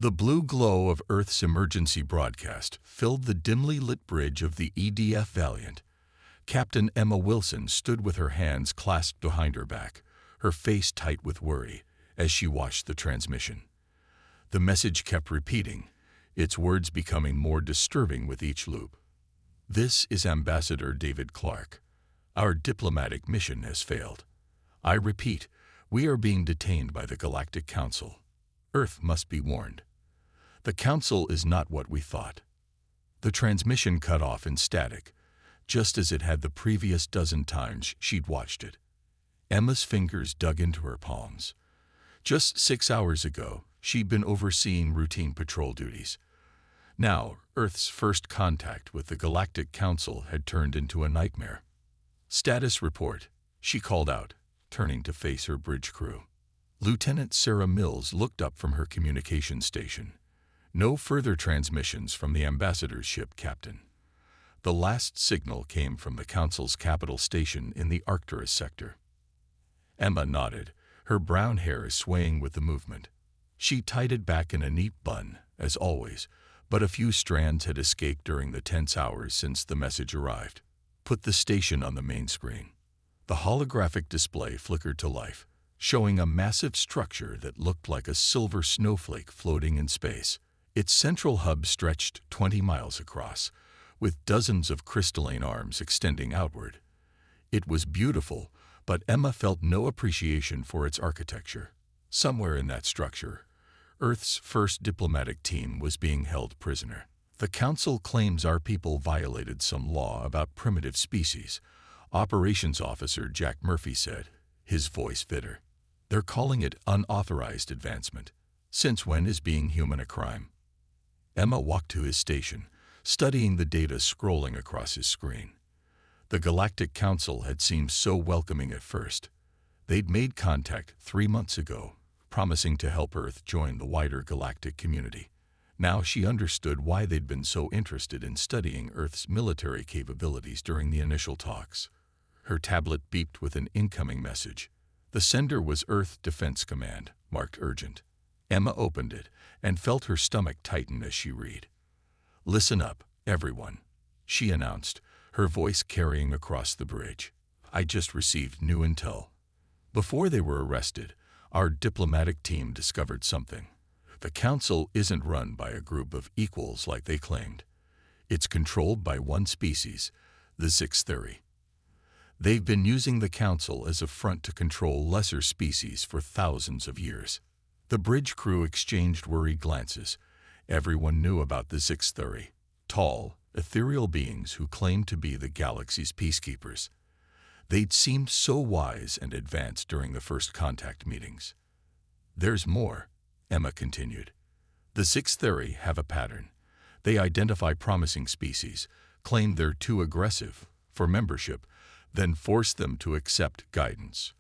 The blue glow of Earth's emergency broadcast filled the dimly lit bridge of the EDF Valiant. Captain Emma Wilson stood with her hands clasped behind her back, her face tight with worry, as she watched the transmission. The message kept repeating, its words becoming more disturbing with each loop. "This is Ambassador David Clark. Our diplomatic mission has failed. I repeat, we are being detained by the Galactic Council. Earth must be warned. The Council is not what we thought." The transmission cut off in static, just as it had the previous dozen times she'd watched it. Emma's fingers dug into her palms. Just 6 hours ago, she'd been overseeing routine patrol duties. Now, Earth's first contact with the Galactic Council had turned into a nightmare. "Status report," she called out, turning to face her bridge crew. Lieutenant Sarah Mills looked up from her communication station. "No further transmissions from the ambassador's ship, Captain." The last signal came from the Council's capital station in the Arcturus sector. Emma nodded, her brown hair swaying with the movement. She tied it back in a neat bun, as always, but a few strands had escaped during the tense hours since the message arrived. "Put the station on the main screen." The holographic display flickered to life, showing a massive structure that looked like a silver snowflake floating in space. Its central hub stretched 20 miles across, with dozens of crystalline arms extending outward. It was beautiful, but Emma felt no appreciation for its architecture. Somewhere in that structure, Earth's first diplomatic team was being held prisoner. "The Council claims our people violated some law about primitive species," Operations Officer Jack Murphy said, his voice bitter. "They're calling it unauthorized advancement. Since when is being human a crime?" Emma walked to his station, studying the data scrolling across his screen. The Galactic Council had seemed so welcoming at first. They'd made contact 3 months ago, promising to help Earth join the wider galactic community. Now she understood why they'd been so interested in studying Earth's military capabilities during the initial talks. Her tablet beeped with an incoming message. The sender was Earth Defense Command, marked urgent. Emma opened it and felt her stomach tighten as she read. "Listen up, everyone," she announced, her voice carrying across the bridge. "I just received new intel. Before they were arrested, our diplomatic team discovered something. The Council isn't run by a group of equals like they claimed. It's controlled by one species, the Sixtheri. They've been using the Council as a front to control lesser species for thousands of years." The bridge crew exchanged worried glances. Everyone knew about the Sixtheri, tall, ethereal beings who claimed to be the galaxy's peacekeepers. They'd seemed so wise and advanced during the first contact meetings. "There's more," Emma continued. "The Sixtheri have a pattern. They identify promising species, claim they're too aggressive for membership, then force them to accept guidance.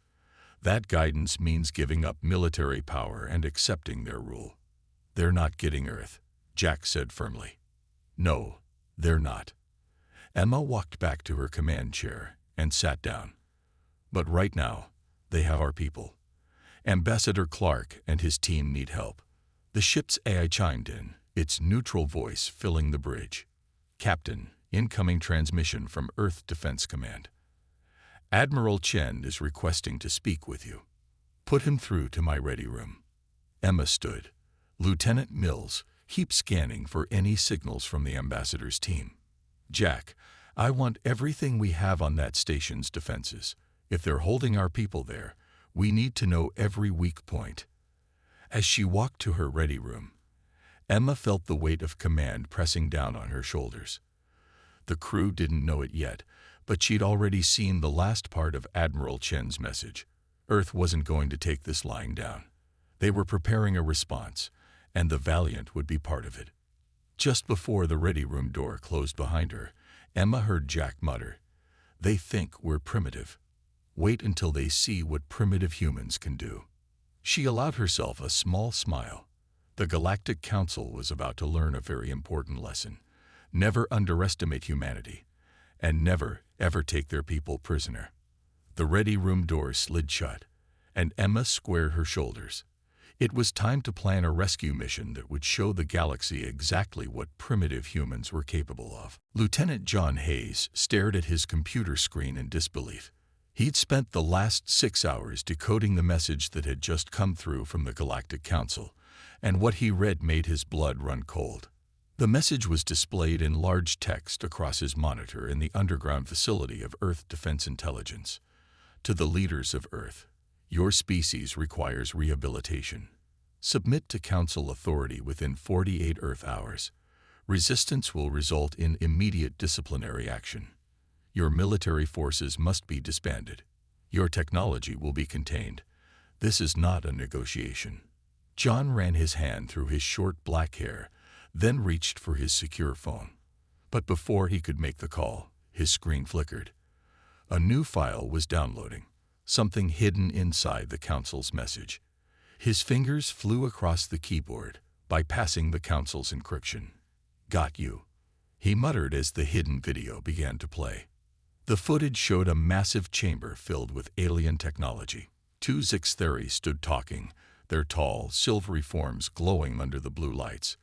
That guidance means giving up military power and accepting their rule. They're not getting Earth," Jack said firmly. "No, they're not." Emma walked back to her command chair and sat down. "But right now, they have our people. Ambassador Clark and his team need help." The ship's AI chimed in, its neutral voice filling the bridge. "Captain, incoming transmission from Earth Defense Command. Admiral Chen is requesting to speak with you. Put him through to my ready room." Emma stood. Lieutenant Mills, keep scanning for any signals from the ambassador's team. "Jack, I want everything we have on that station's defenses. If they're holding our people there, we need to know every weak point." As she walked to her ready room, Emma felt the weight of command pressing down on her shoulders. The crew didn't know it yet, but she'd already seen the last part of Admiral Chen's message. Earth wasn't going to take this lying down. They were preparing a response, and the Valiant would be part of it. Just before the ready room door closed behind her, Emma heard Jack mutter, "They think we're primitive. Wait until they see what primitive humans can do." She allowed herself a small smile. The Galactic Council was about to learn a very important lesson. Never underestimate humanity, and never, ever take their people prisoner. The ready room door slid shut, and Emma squared her shoulders. It was time to plan a rescue mission that would show the galaxy exactly what primitive humans were capable of. Lieutenant John Hayes stared at his computer screen in disbelief. He'd spent the last 6 hours decoding the message that had just come through from the Galactic Council, and what he read made his blood run cold. The message was displayed in large text across his monitor in the underground facility of Earth Defense Intelligence. To the leaders of Earth, your species requires rehabilitation. Submit to Council authority within 48 Earth hours. Resistance will result in immediate disciplinary action. Your military forces must be disbanded. Your technology will be contained. This is not a negotiation. John ran his hand through his short black hair, then reached for his secure phone. But before he could make the call, his screen flickered. A new file was downloading, something hidden inside the Council's message. His fingers flew across the keyboard, bypassing the Council's encryption. "Got you," he muttered as the hidden video began to play. The footage showed a massive chamber filled with alien technology. Two Zixtheres stood talking, their tall, silvery forms glowing under the blue lights.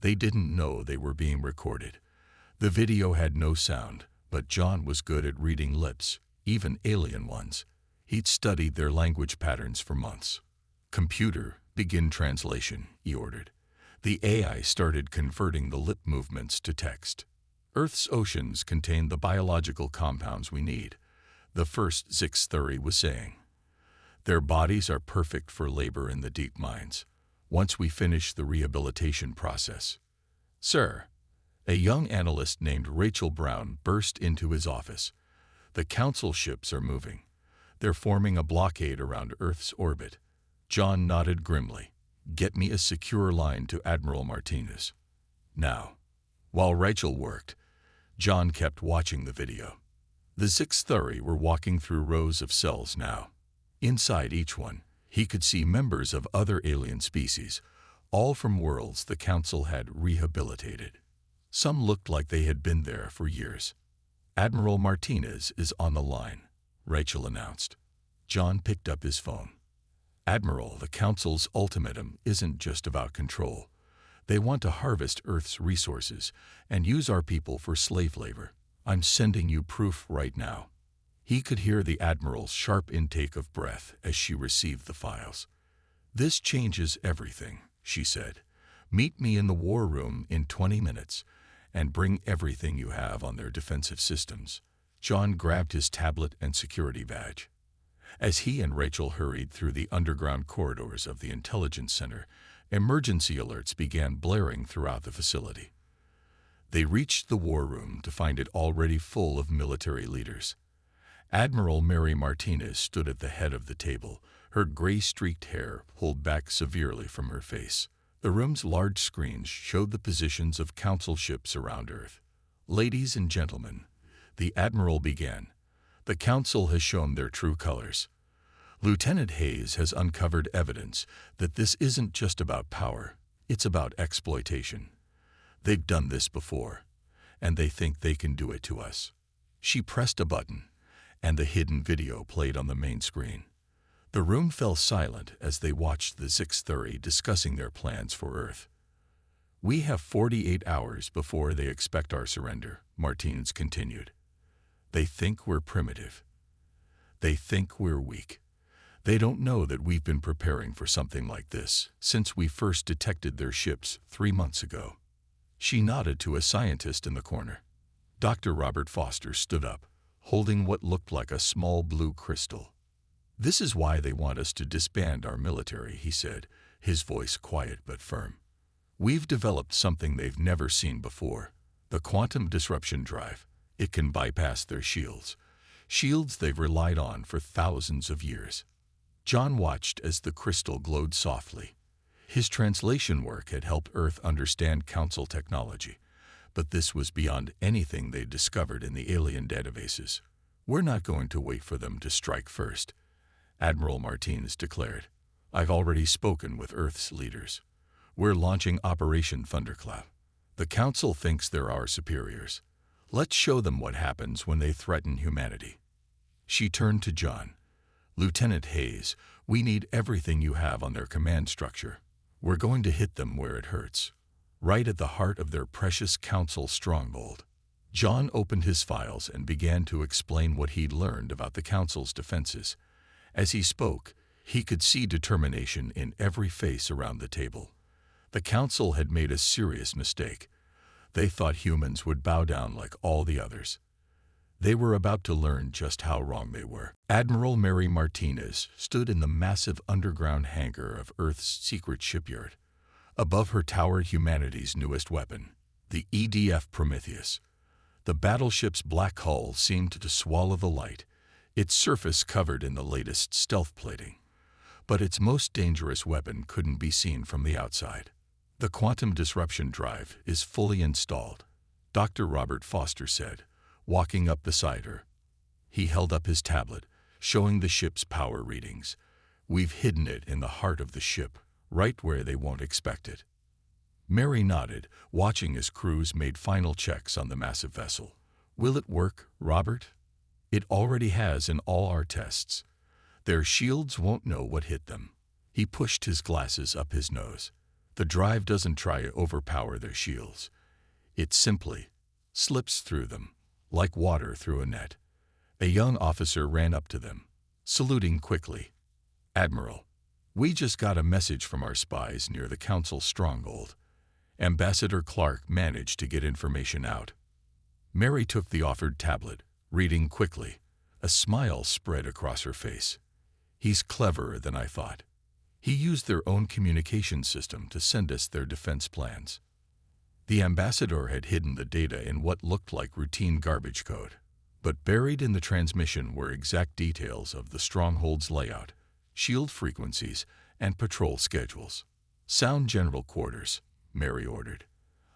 They didn't know they were being recorded. The video had no sound, but John was good at reading lips, even alien ones. He'd studied their language patterns for months. "Computer, begin translation," he ordered. The AI started converting the lip movements to text. "Earth's oceans contain the biological compounds we need," the first Zixtheri was saying. "Their bodies are perfect for labor in the deep mines. Once we finish the rehabilitation process." "Sir," a young analyst named Rachel Brown burst into his office. "The Council ships are moving. They're forming a blockade around Earth's orbit." John nodded grimly. "Get me a secure line to Admiral Martinez. Now." While Rachel worked, John kept watching the video. The Zixtheri were walking through rows of cells now. Inside each one, he could see members of other alien species, all from worlds the Council had rehabilitated. Some looked like they had been there for years. "Admiral Martinez is on the line," Rachel announced. John picked up his phone. "Admiral, the Council's ultimatum isn't just about control. They want to harvest Earth's resources and use our people for slave labor. I'm sending you proof right now." He could hear the Admiral's sharp intake of breath as she received the files. "This changes everything," she said. "Meet me in the war room in 20 minutes and bring everything you have on their defensive systems." John grabbed his tablet and security badge. As he and Rachel hurried through the underground corridors of the Intelligence Center, emergency alerts began blaring throughout the facility. They reached the war room to find it already full of military leaders. Admiral Mary Martinez stood at the head of the table, her gray-streaked hair pulled back severely from her face. The room's large screens showed the positions of Council ships around Earth. "Ladies and gentlemen," the Admiral began, "the Council has shown their true colors. Lieutenant Hayes has uncovered evidence that this isn't just about power, it's about exploitation. They've done this before, and they think they can do it to us." She pressed a button, and the hidden video played on the main screen. The room fell silent as they watched the Zixtheri discussing their plans for Earth. "We have 48 hours before they expect our surrender," Martinez continued. "They think we're primitive. They think we're weak. They don't know that we've been preparing for something like this since we first detected their ships 3 months ago." She nodded to a scientist in the corner. Dr. Robert Foster stood up, holding what looked like a small blue crystal. "This is why they want us to disband our military," he said, his voice quiet but firm. "We've developed something they've never seen before, the quantum disruption drive. It can bypass their shields they've relied on for thousands of years." John watched as the crystal glowed softly. His translation work had helped Earth understand Council technology, but this was beyond anything they'd discovered in the alien databases. "We're not going to wait for them to strike first," Admiral Martinez declared. "I've already spoken with Earth's leaders. We're launching Operation Thunderclap. The Council thinks they're our superiors. Let's show them what happens when they threaten humanity." She turned to John. "Lieutenant Hayes, we need everything you have on their command structure. We're going to hit them where it hurts, right at the heart of their precious Council stronghold." John opened his files and began to explain what he'd learned about the Council's defenses. As he spoke, he could see determination in every face around the table. The Council had made a serious mistake. They thought humans would bow down like all the others. They were about to learn just how wrong they were. Admiral Mary Martinez stood in the massive underground hangar of Earth's secret shipyard. Above her towered humanity's newest weapon, the EDF Prometheus. The battleship's black hull seemed to swallow the light, its surface covered in the latest stealth plating. But its most dangerous weapon couldn't be seen from the outside. "The quantum disruption drive is fully installed," Dr. Robert Foster said, walking up beside her. He held up his tablet, showing the ship's power readings. "We've hidden it in the heart of the ship, right where they won't expect it." Mary nodded, watching as crews made final checks on the massive vessel. "Will it work, Robert?" "It already has in all our tests. Their shields won't know what hit them." He pushed his glasses up his nose. "The drive doesn't try to overpower their shields. It simply slips through them, like water through a net." A young officer ran up to them, saluting quickly. "Admiral, we just got a message from our spies near the Council stronghold. Ambassador Clark managed to get information out." Mary took the offered tablet, reading quickly. A smile spread across her face. "He's cleverer than I thought. He used their own communication system to send us their defense plans." The ambassador had hidden the data in what looked like routine garbage code. But buried in the transmission were exact details of the stronghold's layout, shield frequencies, and patrol schedules. "Sound general quarters," Mary ordered.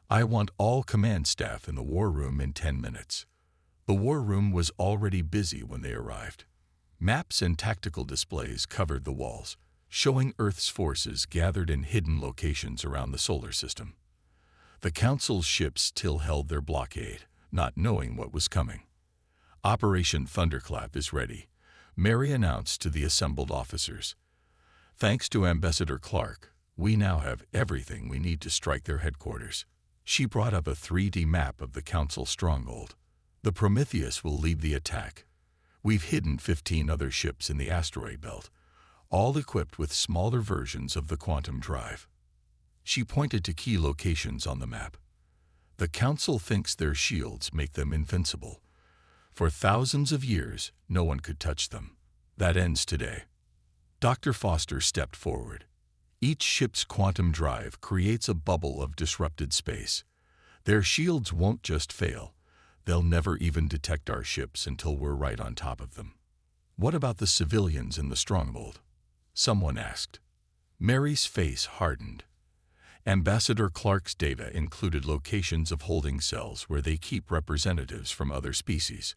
"I want all command staff in the war room in 10 minutes. The war room was already busy when they arrived. Maps and tactical displays covered the walls, showing Earth's forces gathered in hidden locations around the solar system. The Council's ships still held their blockade, not knowing what was coming. "Operation Thunderclap is ready," Mary announced to the assembled officers. "Thanks to Ambassador Clark, we now have everything we need to strike their headquarters." She brought up a 3D map of the Council stronghold. "The Prometheus will lead the attack. We've hidden 15 other ships in the asteroid belt, all equipped with smaller versions of the quantum drive." She pointed to key locations on the map. "The Council thinks their shields make them invincible. For thousands of years, no one could touch them. That ends today." Dr. Foster stepped forward. "Each ship's quantum drive creates a bubble of disrupted space. Their shields won't just fail. They'll never even detect our ships until we're right on top of them." "What about the civilians in the stronghold?" someone asked. Mary's face hardened. Ambassador Clark's data included locations of holding cells where they keep representatives from other species.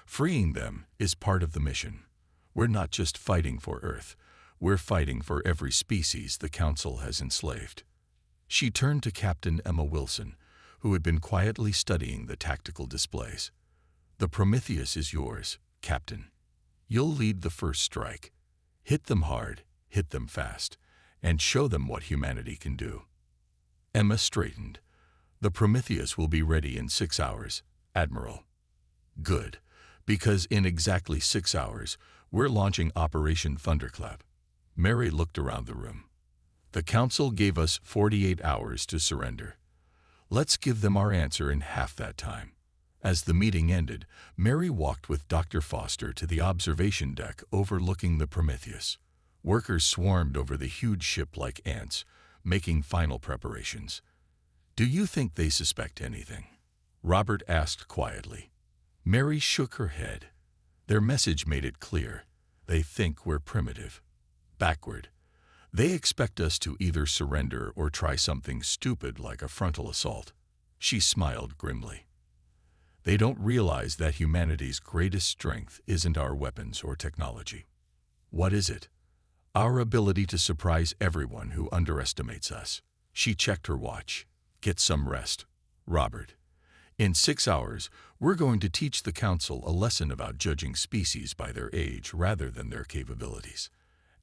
Freeing them is part of the mission. We're not just fighting for Earth. We're fighting for every species the Council has enslaved." She turned to Captain Emma Wilson, who had been quietly studying the tactical displays. "The Prometheus is yours, Captain. You'll lead the first strike. Hit them hard, hit them fast, and show them what humanity can do." Emma straightened. "The Prometheus will be ready in 6 hours, Admiral." "Good, because in exactly 6 hours, we're launching Operation Thunderclap." Mary looked around the room. "The Council gave us 48 hours to surrender. Let's give them our answer in half that time." As the meeting ended, Mary walked with Dr. Foster to the observation deck overlooking the Prometheus. Workers swarmed over the huge ship like ants, making final preparations. "Do you think they suspect anything?" Robert asked quietly. Mary shook her head. "Their message made it clear. They think we're primitive, backward. They expect us to either surrender or try something stupid like a frontal assault." She smiled grimly. "They don't realize that humanity's greatest strength isn't our weapons or technology. What is it? Our ability to surprise everyone who underestimates us." She checked her watch. "Get some rest, Robert. In 6 hours, we're going to teach the Council a lesson about judging species by their age rather than their capabilities.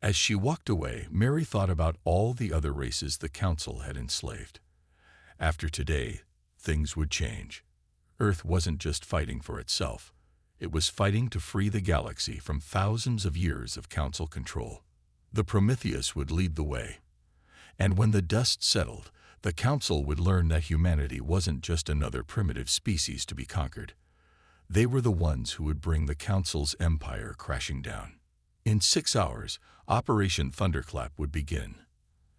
As she walked away, Mary thought about all the other races the Council had enslaved. After today, things would change. Earth wasn't just fighting for itself. It was fighting to free the galaxy from thousands of years of Council control. The Prometheus would lead the way. And when the dust settled, the Council would learn that humanity wasn't just another primitive species to be conquered. They were the ones who would bring the Council's empire crashing down. In 6 hours, Operation Thunderclap would begin,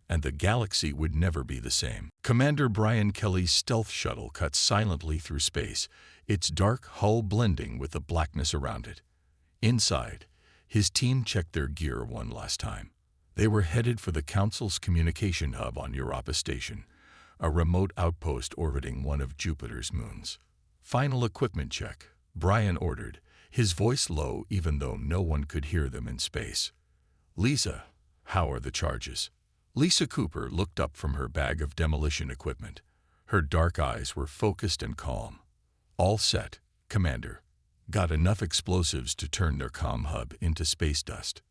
and the galaxy would never be the same. Commander Brian Kelly's stealth shuttle cut silently through space, its dark hull blending with the blackness around it. Inside, his team checked their gear one last time. They were headed for the Council's communication hub on Europa Station, a remote outpost orbiting one of Jupiter's moons. Final equipment check, Brian ordered, his voice low even though no one could hear them in space. Lisa, how are the charges? Lisa Cooper looked up from her bag of demolition equipment. Her dark eyes were focused and calm. All set, Commander. Got enough explosives to turn their comm hub into space dust.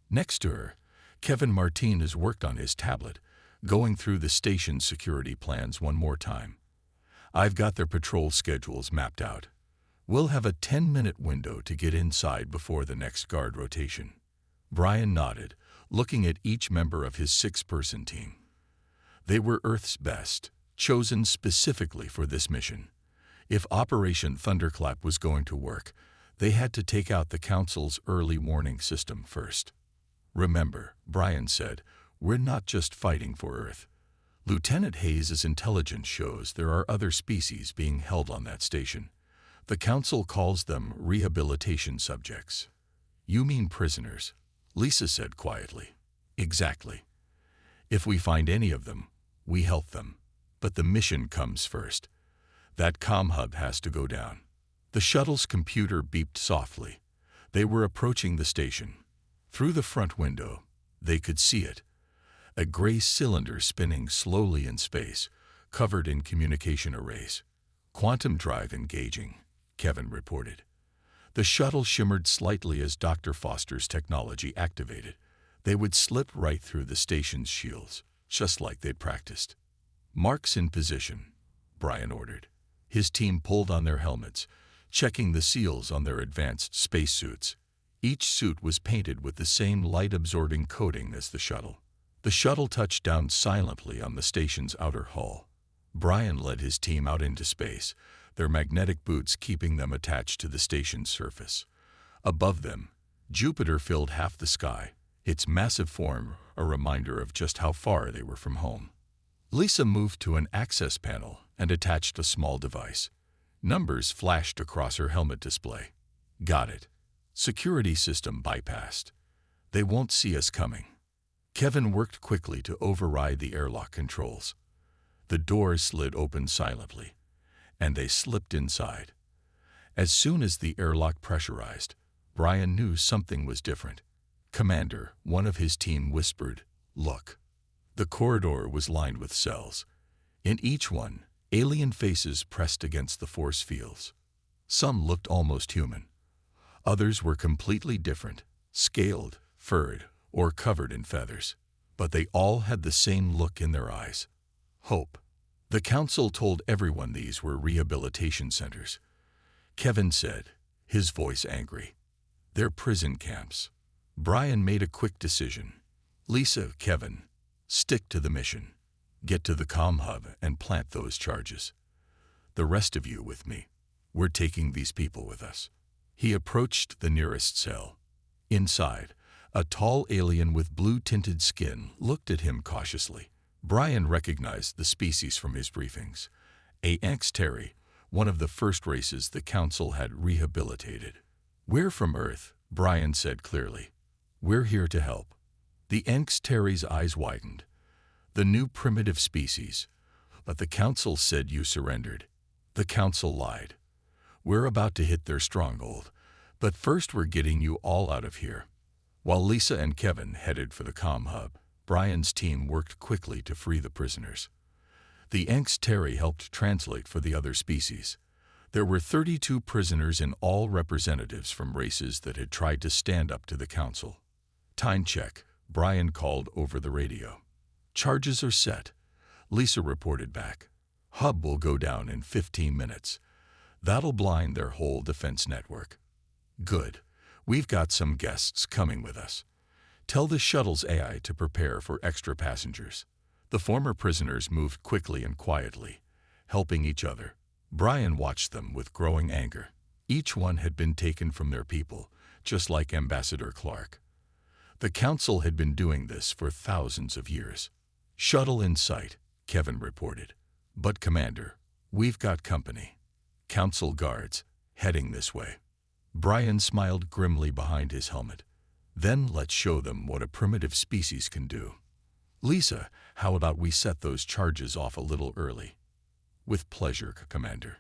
Next to her, Kevin Martinez worked on his tablet, going through the station's security plans one more time. I've got their patrol schedules mapped out. We'll have a 10-minute window to get inside before the next guard rotation. Brian nodded, looking at each member of his 6-person team. They were Earth's best, chosen specifically for this mission. If Operation Thunderclap was going to work, they had to take out the Council's early warning system first. Remember, Brian said, we're not just fighting for Earth. Lieutenant Hayes' intelligence shows there are other species being held on that station. The Council calls them rehabilitation subjects. You mean prisoners, Lisa said quietly. Exactly. If we find any of them, we help them. But the mission comes first. That comm hub has to go down. The shuttle's computer beeped softly. They were approaching the station. Through the front window, they could see it. A gray cylinder spinning slowly in space, covered in communication arrays. Quantum drive engaging, Kevin reported. The shuttle shimmered slightly as Dr. Foster's technology activated. They would slip right through the station's shields, just like they'd practiced. Marks in position, Brian ordered. His team pulled on their helmets, checking the seals on their advanced spacesuits. Each suit was painted with the same light-absorbing coating as the shuttle. The shuttle touched down silently on the station's outer hull. Brian led his team out into space, their magnetic boots keeping them attached to the station's surface. Above them, Jupiter filled half the sky, its massive form a reminder of just how far they were from home. Lisa moved to an access panel and attached a small device. Numbers flashed across her helmet display. Got it. Security system bypassed. They won't see us coming. Kevin worked quickly to override the airlock controls. The doors slid open silently, and they slipped inside. As soon as the airlock pressurized, Brian knew something was different. Commander, one of his team whispered, "Look." The corridor was lined with cells. In each one, alien faces pressed against the force fields. Some looked almost human. Others were completely different, scaled, furred, or covered in feathers. But they all had the same look in their eyes. Hope. The Council told everyone these were rehabilitation centers. Kevin said, his voice angry. They're prison camps. Brian made a quick decision. Lisa, Kevin, stick to the mission. Get to the comm hub and plant those charges. The rest of you with me. We're taking these people with us. He approached the nearest cell. Inside, a tall alien with blue-tinted skin looked at him cautiously. Brian recognized the species from his briefings. A Angsteri, one of the first races the Council had rehabilitated. We're from Earth, Brian said clearly. We're here to help. The Angsteri's eyes widened. The new primitive species. But the Council said you surrendered. The Council lied. We're about to hit their stronghold, but first we're getting you all out of here. While Lisa and Kevin headed for the comm hub, Brian's team worked quickly to free the prisoners. The Angsteri helped translate for the other species. There were 32 prisoners in all, representatives from races that had tried to stand up to the council. "Time check," Brian called over the radio. "Charges are set," Lisa reported back. "Hub will go down in 15 minutes. That'll blind their whole defense network." "Good. We've got some guests coming with us. Tell the shuttle's AI to prepare for extra passengers." The former prisoners moved quickly and quietly, helping each other. Brian watched them with growing anger. Each one had been taken from their people, just like Ambassador Clark. The council had been doing this for thousands of years. "Shuttle in sight," Kevin reported. "But Commander, we've got company. Council guards, heading this way." Brian smiled grimly behind his helmet. "Then let's show them what a primitive species can do." "Lisa, how about we set those charges off a little early?" "With pleasure, Commander."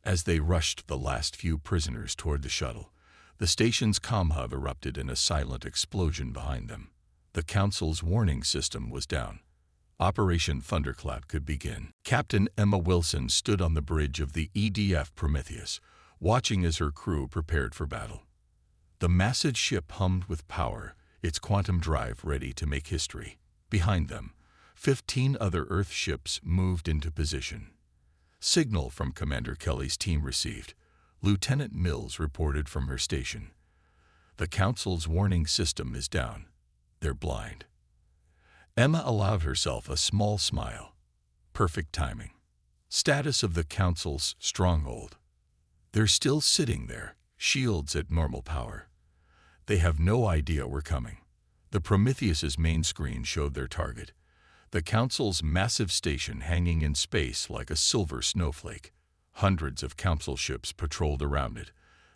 As they rushed the last few prisoners toward the shuttle, the station's comm hub erupted in a silent explosion behind them. The Council's warning system was down. Operation Thunderclap could begin. Captain Emma Wilson stood on the bridge of the EDF Prometheus, watching as her crew prepared for battle. The massive ship hummed with power, its quantum drive ready to make history. Behind them, 15 other Earth ships moved into position. Signal from Commander Kelly's team received. Lieutenant Mills reported from her station. "The Council's warning system is down. They're blind." Emma allowed herself a small smile. Perfect timing. Status of the Council's Stronghold. "They're still sitting there, shields at normal power. They have no idea we're coming." The Prometheus's main screen showed their target, the Council's massive station hanging in space like a silver snowflake. Hundreds of Council ships patrolled around it,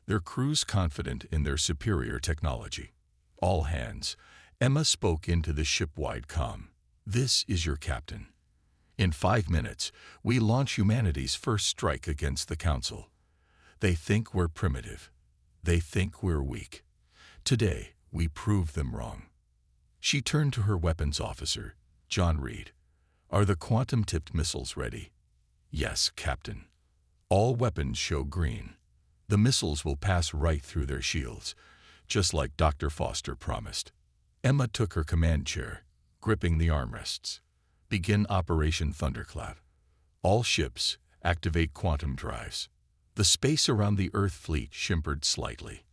their crews confident in their superior technology. "All hands," Emma spoke into the ship-wide comm. "This is your captain. In 5 minutes, we launch humanity's first strike against the Council. They think we're primitive. They think we're weak. Today, we prove them wrong." She turned to her weapons officer, John Reed. "Are the quantum-tipped missiles ready?" "Yes, Captain. All weapons show green. The missiles will pass right through their shields, just like Dr. Foster promised." Emma took her command chair, gripping the armrests. "Begin Operation Thunderclap. All ships, activate quantum drives." The space around the Earth fleet shimmered slightly.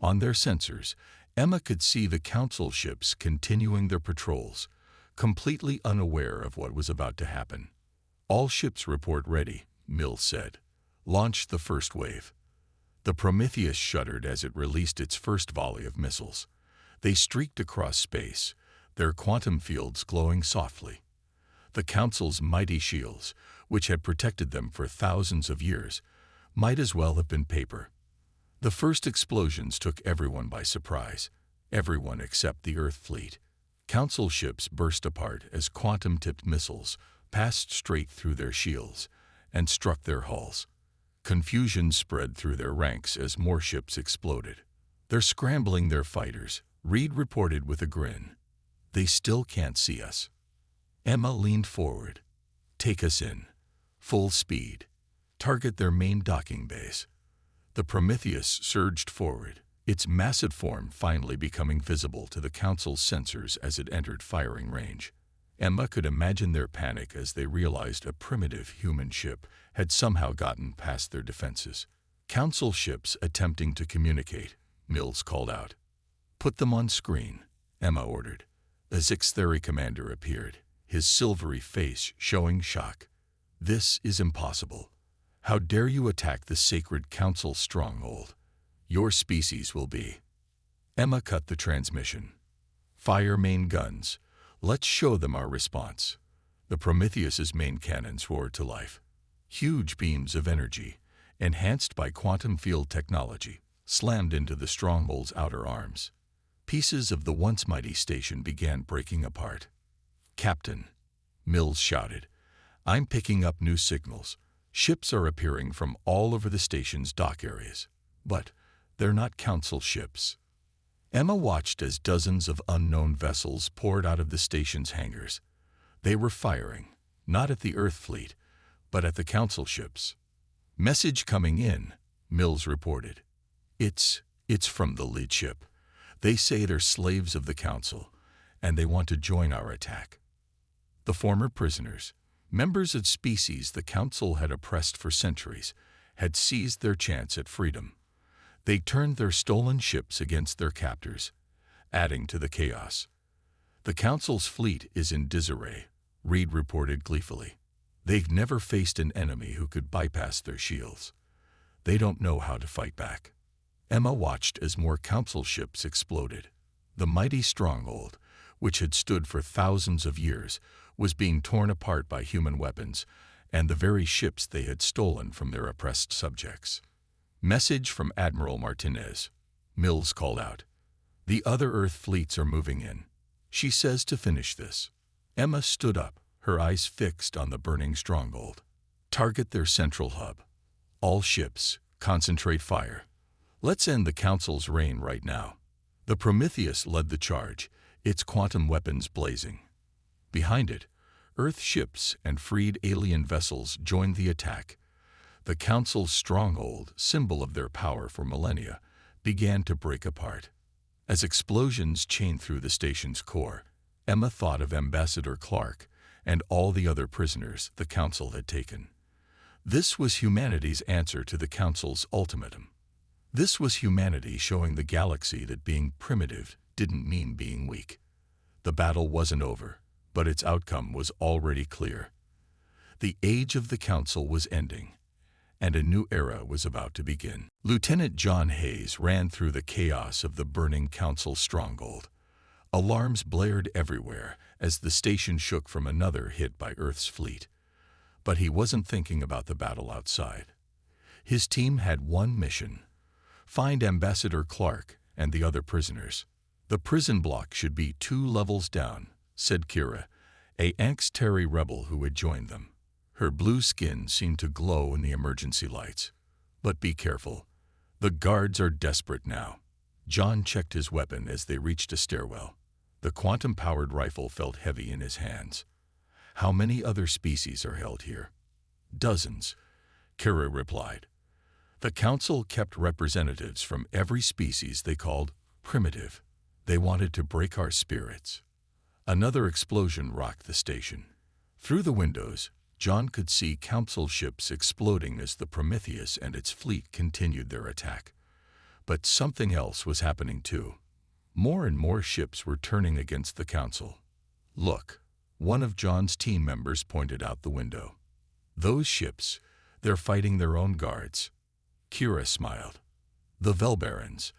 On their sensors, Emma could see the Council ships continuing their patrols, completely unaware of what was about to happen. "All ships report ready," Mills said. "Launch the first wave." The Prometheus shuddered as it released its first volley of missiles. They streaked across space, their quantum fields glowing softly. The Council's mighty shields, which had protected them for thousands of years, might as well have been paper. The first explosions took everyone by surprise, everyone except the Earth fleet. Council ships burst apart as quantum-tipped missiles passed straight through their shields and struck their hulls. Confusion spread through their ranks as more ships exploded. "They're scrambling their fighters," Reed reported with a grin. "They still can't see us." Emma leaned forward. "Take us in. Full speed. Target their main docking base." The Prometheus surged forward, its massive form finally becoming visible to the Council's sensors as it entered firing range. Emma could imagine their panic as they realized a primitive human ship had somehow gotten past their defenses. "Council ships attempting to communicate," Mills called out. "Put them on screen," Emma ordered. A Zixtheri commander appeared, his silvery face showing shock. "This is impossible. How dare you attack the sacred Council stronghold? Your species will be..." Emma cut the transmission. "Fire main guns. Let's show them our response." The Prometheus's main cannons roared to life. Huge beams of energy, enhanced by quantum field technology, slammed into the stronghold's outer arms. Pieces of the once mighty station began breaking apart. "Captain," Mills shouted, "I'm picking up new signals. Ships are appearing from all over the station's dock areas. But they're not Council ships." Emma watched as dozens of unknown vessels poured out of the station's hangars. They were firing, not at the Earth fleet, but at the Council ships. "Message coming in," Mills reported. It's from the lead ship. They say they're slaves of the Council, and they want to join our attack." The former prisoners, members of species the Council had oppressed for centuries, had seized their chance at freedom. They turned their stolen ships against their captors, adding to the chaos. "The Council's fleet is in disarray," Reed reported gleefully. "They've never faced an enemy who could bypass their shields. They don't know how to fight back." Emma watched as more Council ships exploded. The mighty Stronghold, which had stood for thousands of years, was being torn apart by human weapons and the very ships they had stolen from their oppressed subjects. "Message from Admiral Martinez," Mills called out. "The other Earth fleets are moving in. She says to finish this." Emma stood up, her eyes fixed on the burning Stronghold. "Target their central hub. All ships, concentrate fire. Let's end the Council's reign right now." The Prometheus led the charge, its quantum weapons blazing. Behind it, Earth ships and freed alien vessels joined the attack. The Council's Stronghold, symbol of their power for millennia, began to break apart. As explosions chained through the station's core, Emma thought of Ambassador Clark and all the other prisoners the Council had taken. This was humanity's answer to the Council's ultimatum. This was humanity showing the galaxy that being primitive didn't mean being weak. The battle wasn't over, but its outcome was already clear. The age of the Council was ending, and a new era was about to begin. Lieutenant John Hayes ran through the chaos of the burning Council Stronghold. Alarms blared everywhere as the station shook from another hit by Earth's fleet. But he wasn't thinking about the battle outside. His team had one mission: find Ambassador Clark and the other prisoners. "The prison block should be 2 levels down," said Kira, a Anx-Terry rebel who had joined them. Her blue skin seemed to glow in the emergency lights. "But be careful. The guards are desperate now." John checked his weapon as they reached a stairwell. The quantum-powered rifle felt heavy in his hands. "How many other species are held here?" "Dozens," Kira replied. "The Council kept representatives from every species they called primitive. They wanted to break our spirits." Another explosion rocked the station. Through the windows, John could see Council ships exploding as the Prometheus and its fleet continued their attack. But something else was happening too. More and more ships were turning against the Council. "Look," one of John's team members pointed out the window. "Those ships, they're fighting their own guards." Kira smiled. "The Velbarons.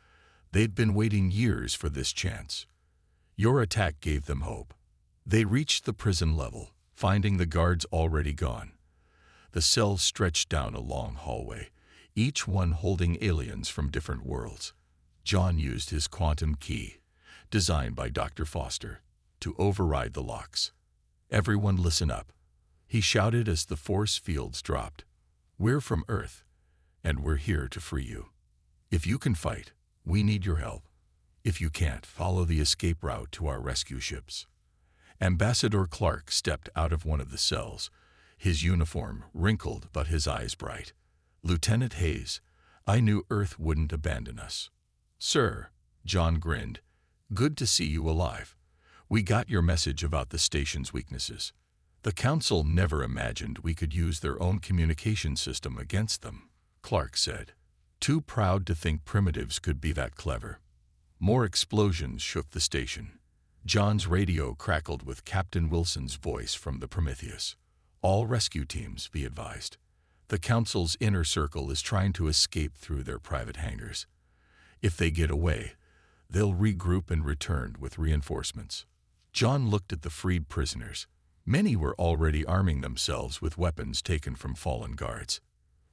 They'd been waiting years for this chance. Your attack gave them hope." They reached the prison level, finding the guards already gone. The cells stretched down a long hallway, each one holding aliens from different worlds. John used his quantum key, designed by Dr. Foster, to override the locks. "Everyone listen up," he shouted as the force fields dropped. "We're from Earth, and we're here to free you. If you can fight, we need your help. If you can't, follow the escape route to our rescue ships." Ambassador Clark stepped out of one of the cells, his uniform wrinkled but his eyes bright. "Lieutenant Hayes, I knew Earth wouldn't abandon us." "Sir," John grinned, "good to see you alive. We got your message about the station's weaknesses. The Council never imagined we could use their own communication system against them," Clark said. "Too proud to think primitives could be that clever." More explosions shook the station. John's radio crackled with Captain Wilson's voice from the Prometheus. "All rescue teams, be advised. The Council's inner circle is trying to escape through their private hangars. If they get away, they'll regroup and return with reinforcements." John looked at the freed prisoners. Many were already arming themselves with weapons taken from fallen guards.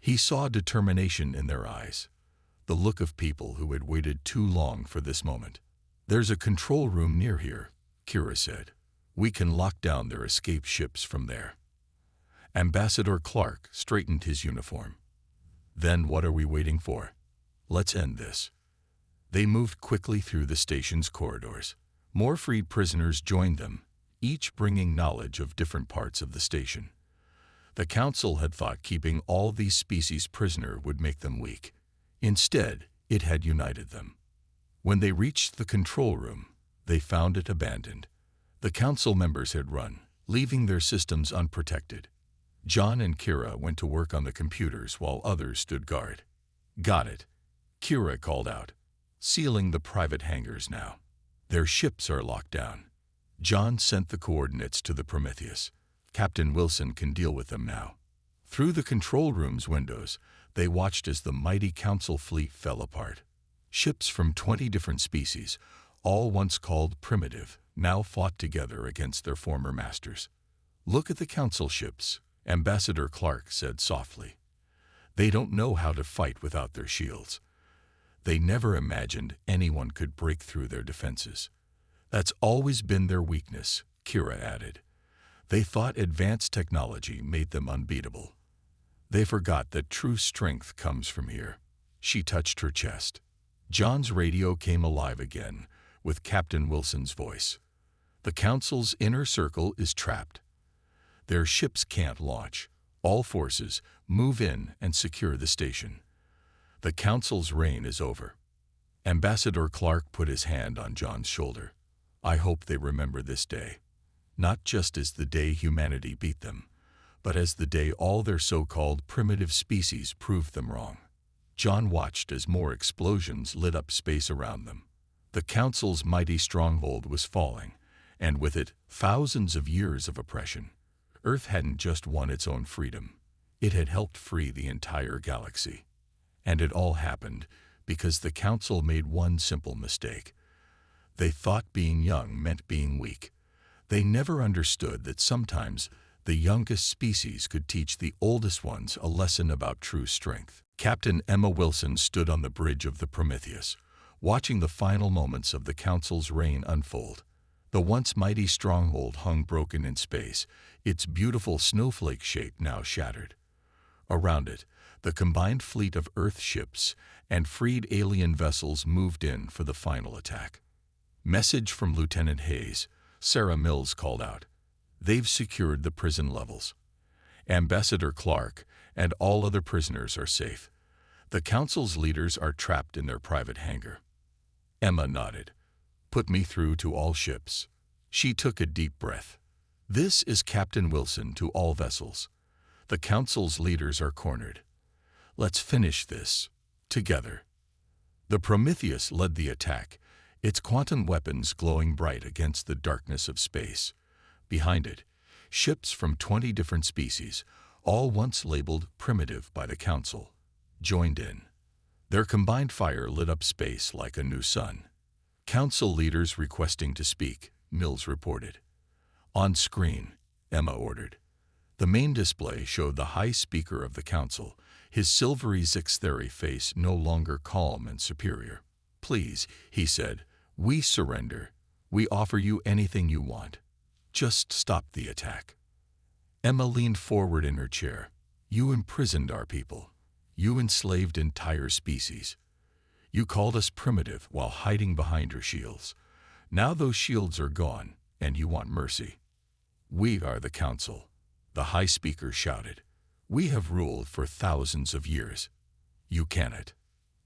He saw determination in their eyes, the look of people who had waited too long for this moment. "There's a control room near here," Kira said. "We can lock down their escape ships from there." Ambassador Clark straightened his uniform. "Then what are we waiting for? Let's end this." They moved quickly through the station's corridors. More freed prisoners joined them, each bringing knowledge of different parts of the station. The Council had thought keeping all these species prisoner would make them weak. Instead, it had united them. When they reached the control room, they found it abandoned. The Council members had run, leaving their systems unprotected. John and Kira went to work on the computers while others stood guard. "Got it," Kira called out. "Sealing the private hangars now. Their ships are locked down." John sent the coordinates to the Prometheus. "Captain Wilson can deal with them now." Through the control room's windows, they watched as the mighty Council fleet fell apart. Ships from 20 different species, all once called primitive, now fought together against their former masters. "Look at the Council ships," Ambassador Clark said softly. "They don't know how to fight without their shields." They never imagined anyone could break through their defenses. "That's always been their weakness," Kira added. "They thought advanced technology made them unbeatable. They forgot that true strength comes from here." She touched her chest. John's radio came alive again, with Captain Wilson's voice. "The Council's inner circle is trapped. Their ships can't launch. All forces, move in and secure the station. The Council's reign is over." Ambassador Clark put his hand on John's shoulder. "I hope they remember this day. Not just as the day humanity beat them, but as the day all their so-called primitive species proved them wrong." John watched as more explosions lit up space around them. The Council's mighty stronghold was falling, and with it, thousands of years of oppression. Earth hadn't just won its own freedom. It had helped free the entire galaxy. And it all happened because the Council made one simple mistake. They thought being young meant being weak. They never understood that sometimes the youngest species could teach the oldest ones a lesson about true strength. Captain Emma Wilson stood on the bridge of the Prometheus, watching the final moments of the Council's reign unfold. The once mighty stronghold hung broken in space, its beautiful snowflake shape now shattered. Around it, the combined fleet of Earth ships and freed alien vessels moved in for the final attack. "Message from Lieutenant Hayes," Sarah Mills called out. "They've secured the prison levels. Ambassador Clark and all other prisoners are safe. The Council's leaders are trapped in their private hangar." Emma nodded. "Put me through to all ships." She took a deep breath. "This is Captain Wilson to all vessels. The Council's leaders are cornered. Let's finish this together." The Prometheus led the attack, its quantum weapons glowing bright against the darkness of space. Behind it, ships from 20 different species, all once labeled primitive by the Council, joined in. Their combined fire lit up space like a new sun. "Council leaders requesting to speak," Mills reported. "On screen," Emma ordered. The main display showed the High Speaker of the Council, his silvery Zixtheri face no longer calm and superior. "Please," he said, "we surrender. We offer you anything you want. Just stop the attack." Emma leaned forward in her chair. "You imprisoned our people. You enslaved entire species. You called us primitive while hiding behind your shields. Now those shields are gone, and you want mercy." "We are the Council," the High Speaker shouted. "We have ruled for thousands of years. You cannot."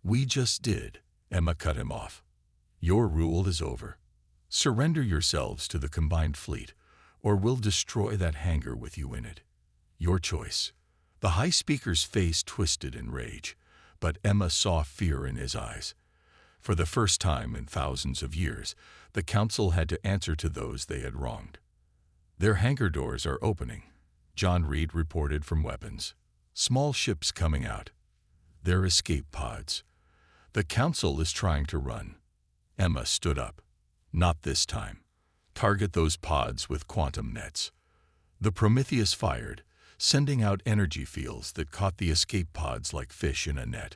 "We just did," Emma cut him off. "Your rule is over. Surrender yourselves to the combined fleet, or we'll destroy that hangar with you in it. Your choice." The High Speaker's face twisted in rage, but Emma saw fear in his eyes. For the first time in thousands of years, the Council had to answer to those they had wronged. "Their hangar doors are opening," John Reed reported from weapons. "Small ships coming out. They're escape pods. The Council is trying to run." Emma stood up. "Not this time. Target those pods with quantum nets." The Prometheus fired, sending out energy fields that caught the escape pods like fish in a net.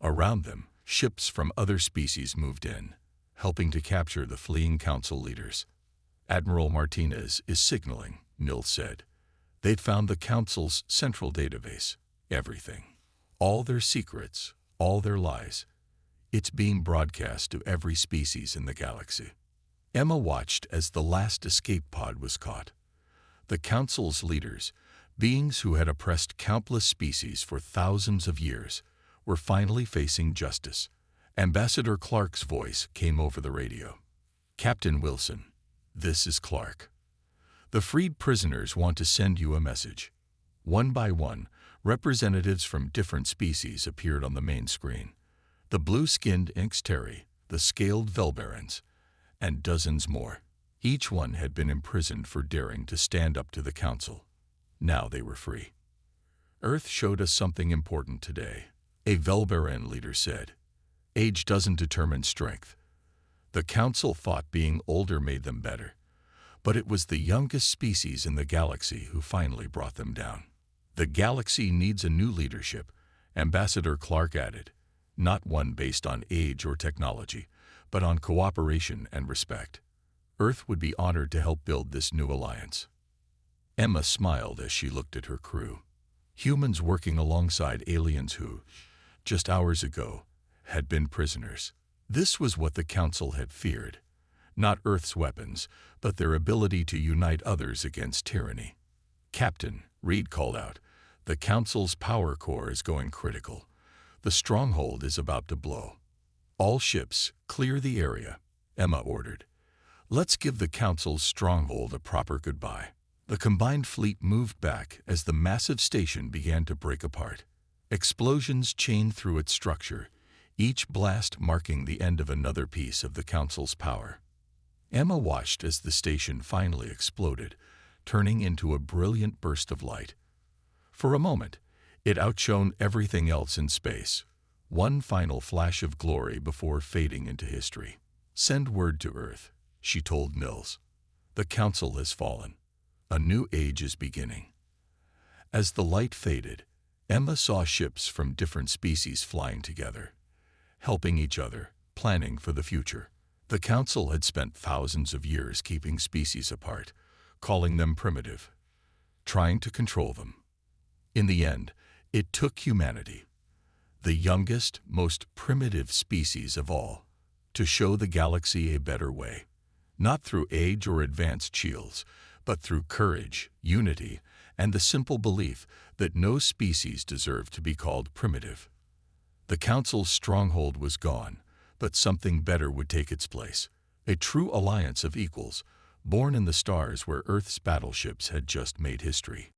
Around them, ships from other species moved in, helping to capture the fleeing Council leaders. "Admiral Martinez is signaling," Mills said. "They'd found the Council's central database. Everything. All their secrets, all their lies. It's being broadcast to every species in the galaxy." Emma watched as the last escape pod was caught. The Council's leaders, Beings who had oppressed countless species for thousands of years were finally facing justice. Ambassador Clark's voice came over the radio. "Captain Wilson, this is Clark. The freed prisoners want to send you a message." One by one, representatives from different species appeared on the main screen. The blue-skinned Inxteri, the scaled Velbarans, and dozens more. Each one had been imprisoned for daring to stand up to the Council. Now they were free. "Earth showed us something important today," a Velbaran leader said. "Age doesn't determine strength. The Council thought being older made them better, but it was the youngest species in the galaxy who finally brought them down. The galaxy needs a new leadership," Ambassador Clark added, "not one based on age or technology, but on cooperation and respect. Earth would be honored to help build this new alliance." Emma smiled as she looked at her crew. Humans working alongside aliens who, just hours ago, had been prisoners. This was what the Council had feared. Not Earth's weapons, but their ability to unite others against tyranny. "Captain," Reed called out, "the Council's power core is going critical. The Stronghold is about to blow." "All ships, clear the area," Emma ordered. "Let's give the Council's Stronghold a proper goodbye." The combined fleet moved back as the massive station began to break apart. Explosions chained through its structure, each blast marking the end of another piece of the Council's power. Emma watched as the station finally exploded, turning into a brilliant burst of light. For a moment, it outshone everything else in space, one final flash of glory before fading into history. "Send word to Earth," she told Nils. "The Council has fallen. A new age is beginning." As the light faded, Emma saw ships from different species flying together, helping each other, planning for the future. The Council had spent thousands of years keeping species apart, calling them primitive, trying to control them. In the end, it took humanity, the youngest, most primitive species of all, to show the galaxy a better way. Not through age or advanced shields, but through courage, unity, and the simple belief that no species deserved to be called primitive. The Council's stronghold was gone, but something better would take its place. A true alliance of equals, born in the stars where Earth's battleships had just made history.